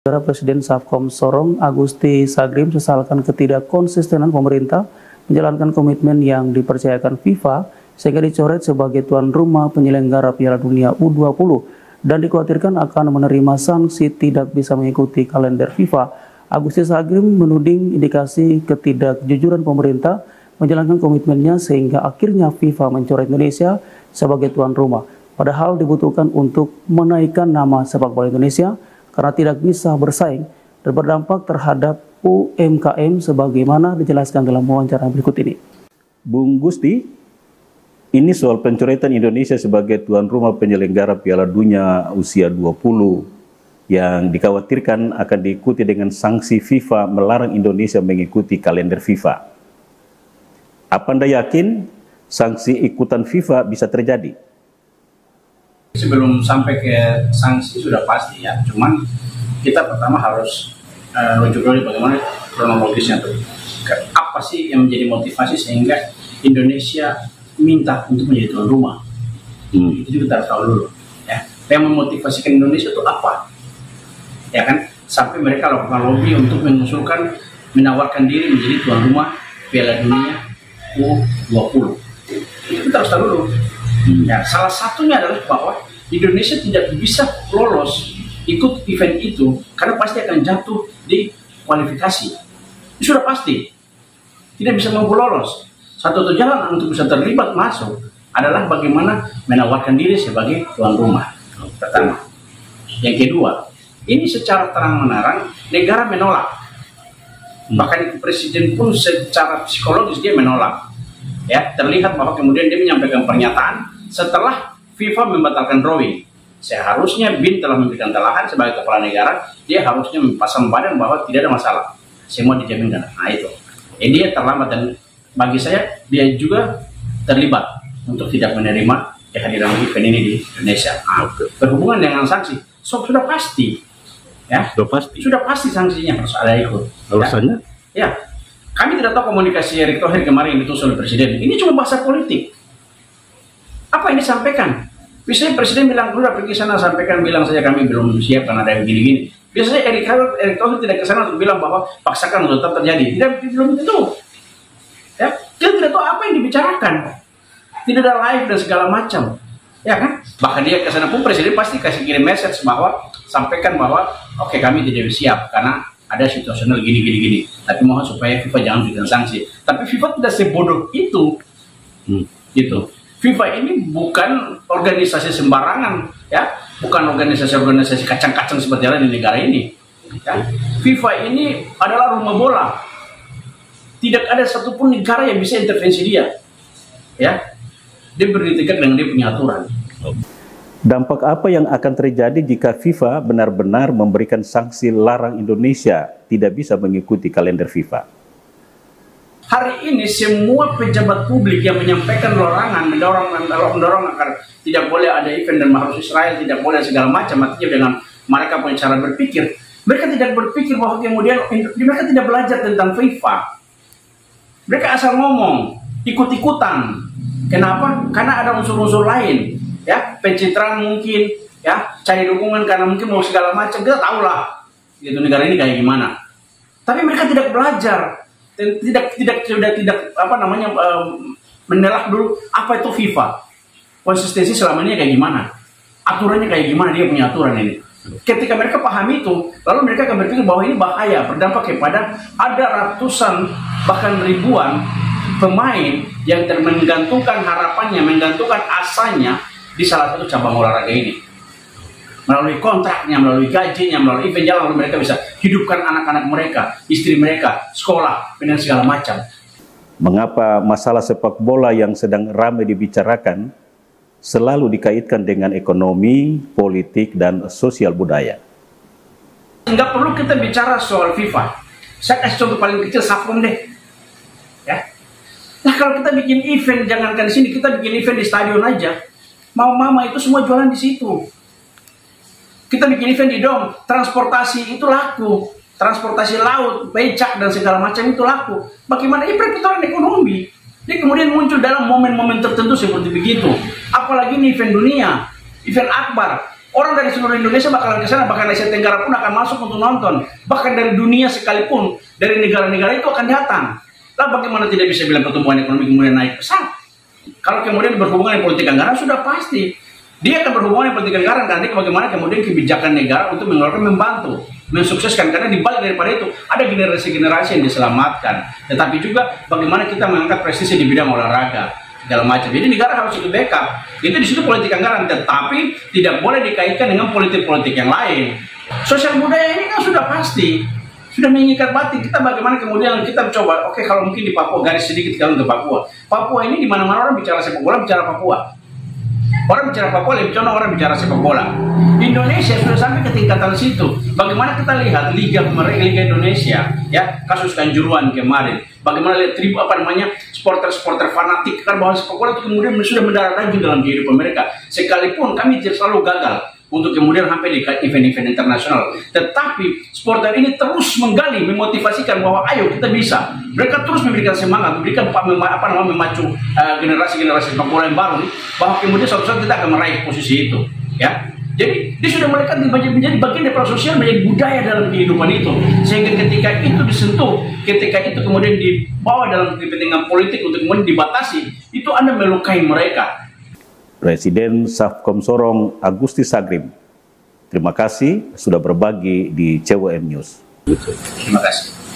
Saudara Presiden Savkom Sorong Agusti Sagrim sesalkan ketidakkonsistenan pemerintah menjalankan komitmen yang dipercayakan FIFA sehingga dicoret sebagai tuan rumah penyelenggara Piala Dunia U20 dan dikhawatirkan akan menerima sanksi tidak bisa mengikuti kalender FIFA. Agusti Sagrim menuding indikasi ketidakjujuran pemerintah menjalankan komitmennya sehingga akhirnya FIFA mencoret Indonesia sebagai tuan rumah. Padahal dibutuhkan untuk menaikkan nama sepak bola Indonesia karena tidak bisa bersaing dan berdampak terhadap UMKM sebagaimana dijelaskan dalam wawancara berikut ini. Bung Gusti, ini soal pencoretan Indonesia sebagai tuan rumah penyelenggara Piala Dunia usia 20 yang dikhawatirkan akan diikuti dengan sanksi FIFA melarang Indonesia mengikuti kalender FIFA. Apa Anda yakin sanksi ikutan FIFA bisa terjadi? Sebelum sampai ke sanksi sudah pasti ya, cuman kita pertama harus rujuk dulu bagaimana kronologisnya tuh. Apa sih yang menjadi motivasi sehingga Indonesia minta untuk menjadi tuan rumah? Itu juga kita harus tahu dulu. Ya, yang memotivasikan Indonesia itu apa? Ya kan, sampai mereka lakukan lobby untuk mengusulkan menawarkan diri menjadi tuan rumah Piala Dunia U20. Itu kita harus tahu dulu. Ya, salah satunya adalah bahwa Indonesia tidak bisa lolos ikut event itu karena pasti akan jatuh di kualifikasi. Itu sudah pasti. Tidak bisa mampu lolos. Satu jalan untuk bisa terlibat masuk adalah bagaimana menawarkan diri sebagai tuan rumah. Pertama. Yang kedua, ini secara terang-menerang negara menolak. Bahkan Presiden pun secara psikologis dia menolak. Ya, terlihat bahwa kemudian dia menyampaikan pernyataan setelah FIFA membatalkan drawing. Seharusnya BIN telah memberikan telahan sebagai kepala negara, dia harusnya pasang badan bahwa tidak ada masalah, semua dijaminkan. Nah itu, dia terlambat dan bagi saya dia juga terlibat untuk tidak menerima kehadiran event ini di Indonesia. Berhubungan dengan sanksi, sudah pasti, ya, sudah pasti sanksinya harus ada ikut. Alasannya? Ya. Kami tidak tahu komunikasi Erick Thohir kemarin yang ditulis oleh Presiden. Ini cuma bahasa politik. Apa yang disampaikan? Biasanya Presiden bilang, udah pergi sana sampaikan, bilang saja kami belum siap karena ada yang gini-gini. Biasanya Erick Thohir tidak ke sana untuk bilang bahwa paksakan untuk tetap terjadi. Belum tentu. Ya, dia tidak tahu apa yang dibicarakan. Tidak ada live dan segala macam. Ya kan? Bahkan dia ke sana pun Presiden pasti kasih kirim message bahwa sampaikan bahwa oke, kami tidak siap karena ada situasional gini. Tapi mohon supaya FIFA jangan berikan sanksi. Tapi FIFA tidak sebodoh itu. Gitu. FIFA ini bukan organisasi sembarangan, ya. Bukan organisasi kacang-kacang seperti yang di negara ini. Ya. FIFA ini adalah rumah bola. Tidak ada satupun negara yang bisa intervensi dia. Ya. Dia berdiri tegak dengan dia punya aturan. Dampak apa yang akan terjadi jika FIFA benar-benar memberikan sanksi larang Indonesia tidak bisa mengikuti kalender FIFA? Hari ini semua pejabat publik yang menyampaikan larangan, mendorong agar tidak boleh ada event dan harus Israel, tidak boleh segala macam, artinya dengan mereka punya cara berpikir. Mereka tidak berpikir bahwa kemudian mereka tidak belajar tentang FIFA. Mereka asal ngomong, ikut-ikutan. Kenapa? Karena ada unsur-unsur lain. Ya, pencitraan mungkin, ya, cari dukungan karena mungkin mau segala macam, kita tahu lah gitu negara ini kayak gimana. Tapi mereka tidak belajar, menelaah dulu apa itu FIFA, konsistensi selama ini kayak gimana, aturannya kayak gimana, dia punya aturan ini. Ketika mereka pahami itu, lalu mereka akan berpikir bahwa ini bahaya, berdampak kepada ada ratusan bahkan ribuan pemain yang menggantungkan harapannya, menggantungkan asanya di salah satu cabang olahraga ini. Melalui kontraknya, melalui gajinya, melalui event jalan, lalu mereka bisa hidupkan anak-anak mereka, istri mereka, sekolah, dan segala macam. Mengapa masalah sepak bola yang sedang ramai dibicarakan selalu dikaitkan dengan ekonomi, politik, dan sosial budaya? Nggak perlu kita bicara soal FIFA. Saya kasih contoh paling kecil, Savkom deh. Ya. Nah kalau kita bikin event, jangankan di sini, kita bikin event di stadion aja. Mama itu semua jualan di situ. Kita bikin event di dom, transportasi itu laku, transportasi laut, becak dan segala macam itu laku. Bagaimana ini perputaran ekonomi? Dia kemudian muncul dalam momen-momen tertentu seperti begitu. Apalagi ini event dunia, event akbar, Orang dari seluruh Indonesia bakalan ke sana, bahkan Asia Tenggara pun akan masuk untuk nonton. Bahkan dari dunia sekalipun, dari negara-negara itu akan datang. Lah bagaimana tidak bisa bilang pertumbuhan ekonomi kemudian naik pesat? Kalau kemudian berhubungan dengan politik anggaran sudah pasti. Dia akan berhubungan dengan politik anggaran, nanti bagaimana kemudian kebijakan negara untuk mengeluarkan, membantu, mensukseskan. Karena dibalik daripada itu, ada generasi-generasi yang diselamatkan. Tetapi juga bagaimana kita mengangkat prestasi di bidang olahraga, segala macam. Jadi negara harus ikut backup. Itu di situ politik anggaran, tetapi tidak boleh dikaitkan dengan politik-politik yang lain. Sosial budaya ini kan sudah pasti, sudah mengikat batin. Kita bagaimana kemudian kita coba, oke, kalau mungkin di Papua, garis sedikit kalau ke Papua. Papua ini di mana-mana orang bicara sepak bola, bicara Papua. Orang bicara Papua lebih condong orang bicara sepak bola. Indonesia sudah sampai ke tingkatan situ. Bagaimana kita lihat Liga Indonesia, ya, kasus Kanjuruhan kemarin. Bagaimana lihat supporter-supporter fanatik kan bahwa sepak bola itu kemudian sudah mendarah daging dalam kehidupan mereka. Sekalipun kami selalu gagal untuk kemudian sampai di event-event internasional, tetapi supporter ini terus menggali, memotivasikan bahwa ayo kita bisa. Mereka terus memberikan semangat, memberikan memacu generasi-generasi sepak bola yang baru, bahwa kemudian suatu saat kita akan meraih posisi itu, ya. Jadi dia sudah melekat menjadi bagian dari sosial, menjadi budaya dalam kehidupan itu, sehingga ketika itu disentuh, ketika itu kemudian dibawa dalam kepentingan politik untuk kemudian dibatasi, itu Anda melukai mereka. Presiden Safkom Sorong Agusti Sagrim, terima kasih sudah berbagi di CWM News. Terima kasih.